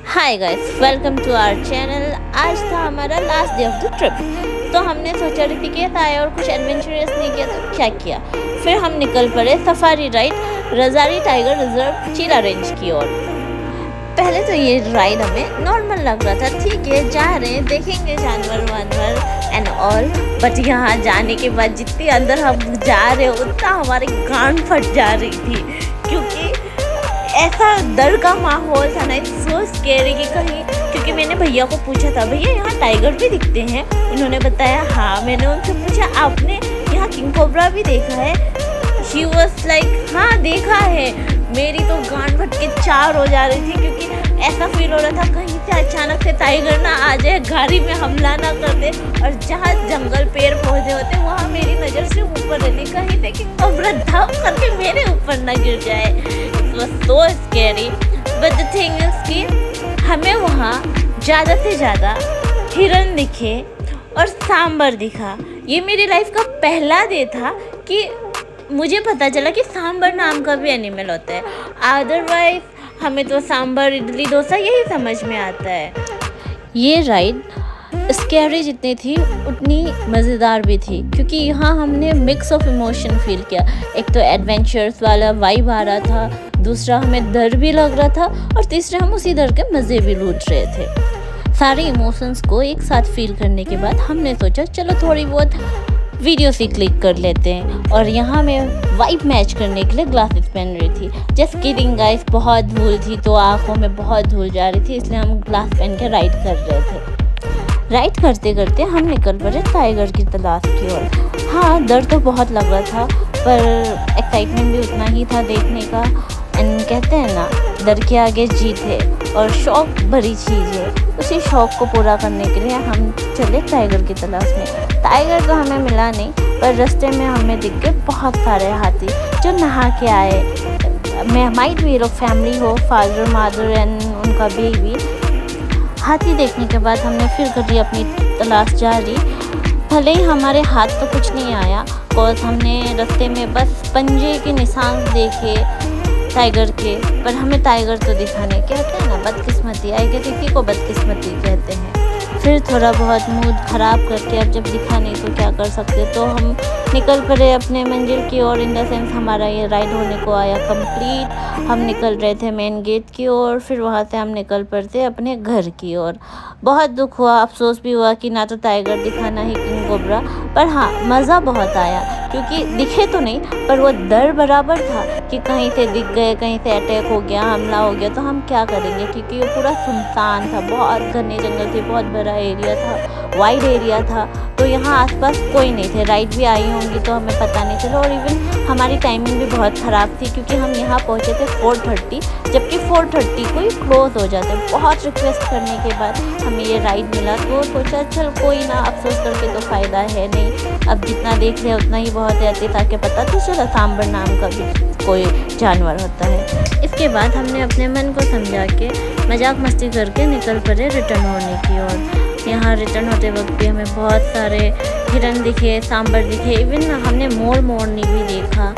Hi guys, welcome to our channel. आज था हमारा last day of the trip, तो हमने सोचा ऋतिकेत आया और कुछ एडवेंचरस नहीं किया तो क्या किया। फिर हम निकल पड़े सफारी राइड रजारी टाइगर रिजर्व चीला रेंज की ओर। पहले तो ये राइड हमें नॉर्मल लग रहा था, ठीक है जा रहे हैं देखेंगे जानवर वानवर एंड ऑल, बट यहाँ जाने के बाद जितनी अंदर हम जा रहे उतना हमारी गांड फट जा रही थी, क्योंकि ऐसा डर का माहौल था ना। इट्स सो स्कैरी कि कहीं, क्योंकि मैंने भैया को पूछा था भैया यहाँ टाइगर भी दिखते हैं, उन्होंने बताया हाँ। मैंने उनसे पूछा आपने यहाँ किंग कोबरा भी देखा है? शी वॉज लाइक हाँ देखा है। मेरी तो गांड फट के चार हो जा रही थी, क्योंकि ऐसा फील हो रहा था कहीं से अचानक से टाइगर ना आ जाए, गाड़ी में हमला ना कर दे, और जहाँ जंगल पेड़ पौधे होते वहाँ मेरी नज़र से ऊपर रहती, कहीं से किंग कोबरा धाव करके मेरे ऊपर ना गिर जाए। was so scary, but the thing is कि हमें वहाँ ज़्यादा से ज़्यादा हिरन दिखे और सांबर दिखा। ये मेरी लाइफ का पहला डे था कि मुझे पता चला कि सांबर नाम का भी एनिमल होता है। अदरवाइज हमें तो सांबर इडली डोसा यही समझ में आता है। ये राइड स्कैरी जितनी थी उतनी मज़ेदार भी थी, क्योंकि यहाँ हमने मिक्स ऑफ इमोशन फील किया। एक तो एडवेंचर्स वाला वाइब आ रहा था, दूसरा हमें डर भी लग रहा था, और तीसरा हम उसी डर के मज़े भी लूट रहे थे। सारे इमोशंस को एक साथ फील करने के बाद हमने सोचा चलो थोड़ी बहुत वीडियो से क्लिक कर लेते हैं, और यहाँ मैं वाइब मैच करने के लिए ग्लासेस पहन रही थी। जस्ट किडिंग गाइस, बहुत धूल थी तो आँखों में बहुत धूल जा रही थी, इसलिए हम ग्लास पहन के राइड कर रहे थे। राइड करते करते हम निकल पड़े टाइगर की तलाश की ओर। हाँ डर तो बहुत लग रहा था, पर एक्साइटमेंट भी उतना ही था देखने का। एंड कहते हैं ना डर के आगे जीत है, और शौक भरी चीज़ है। उसी शौक को पूरा करने के लिए हम चले टाइगर की तलाश में। टाइगर तो हमें मिला नहीं, पर रास्ते में हमें दिख गए बहुत सारे हाथी जो नहा के आए। मैं माइट भी लोग फैमिली हो, फादर मदर एंड उनका बेबी। हाथी देखने के बाद हमने फिर करी अपनी तलाश जारी। भले ही हमारे हाथ तो कुछ नहीं आया, और हमने रास्ते में बस पंजे के निशान देखे टाइगर के, पर हमें टाइगर तो दिखा नहीं। कहते हैं ना बदकिस्मती, आई गेस इसी को बदकिस्मती कहते हैं। फिर थोड़ा बहुत मूड ख़राब करके अब जब दिखा नहीं तो क्या कर सकते, तो हम निकल पड़े अपने मंजिल की ओर। इन द सेंस हमारा ये राइड होने को आया कंप्लीट। हम निकल रहे थे मेन गेट की ओर, फिर वहाँ से हम निकल पड़ते अपने घर की ओर। बहुत दुख हुआ, अफसोस भी हुआ कि ना तो टाइगर दिखा ना ही किंग कोबरा, पर हाँ मज़ा बहुत आया, क्योंकि दिखे तो नहीं पर वो डर बराबर था कि कहीं से दिख गए, कहीं से अटैक हो गया, हमला हो गया तो हम क्या करेंगे, क्योंकि वो पूरा सुनसान था, बहुत घने जंगल थे, बहुत बड़ा एरिया था, वाइड एरिया था, तो यहाँ आसपास कोई नहीं थे। राइड भी आई होंगी तो हमें पता नहीं चला, और इवन हमारी टाइमिंग भी बहुत ख़राब थी, क्योंकि हम यहाँ पहुँचे थे 4:30, जबकि 4:30 को ही क्लोज़ हो जाते। बहुत रिक्वेस्ट करने के बाद हमें ये राइड मिला, तो सोचा चल कोई ना, अफसोस करके तो फ़ायदा है नहीं, अब जितना देख रहे उतना ही बहुत है, ताकि पता तो चला सांबर नाम का भी कोई जानवर होता है। इसके बाद हमने अपने मन को समझा के मजाक मस्ती करके निकल पड़े रिटर्न होने की ओर। यहाँ रिटर्न होते वक्त भी हमें बहुत सारे हिरन दिखे, सांबर दिखे, इवन हमने मोरनी भी देखा।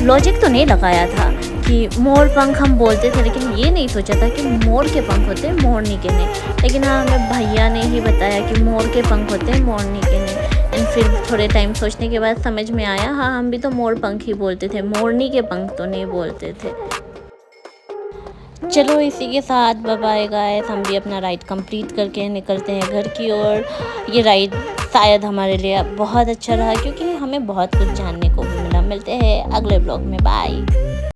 लॉजिक तो नहीं लगाया था कि मोर पंख हम बोलते थे, लेकिन ये नहीं सोचा था कि मोर के पंख होते हैं मोरनी के नहीं। लेकिन हाँ हमें भैया ने ही बताया कि मोर के पंख होते हैं मोरनी के नहीं। एंड फिर थोड़े टाइम सोचने के बाद समझ में आया हाँ हम भी तो मोर पंख ही बोलते थे, मोरनी के पंख तो नहीं बोलते थे। चलो इसी के साथ बाय बाय गाइस, हम भी अपना राइड कंप्लीट करके निकलते हैं घर की ओर। ये राइड शायद हमारे लिए बहुत अच्छा रहा, क्योंकि हमें बहुत कुछ जानने को भी मिला। मिलते हैं अगले ब्लॉग में, बाय।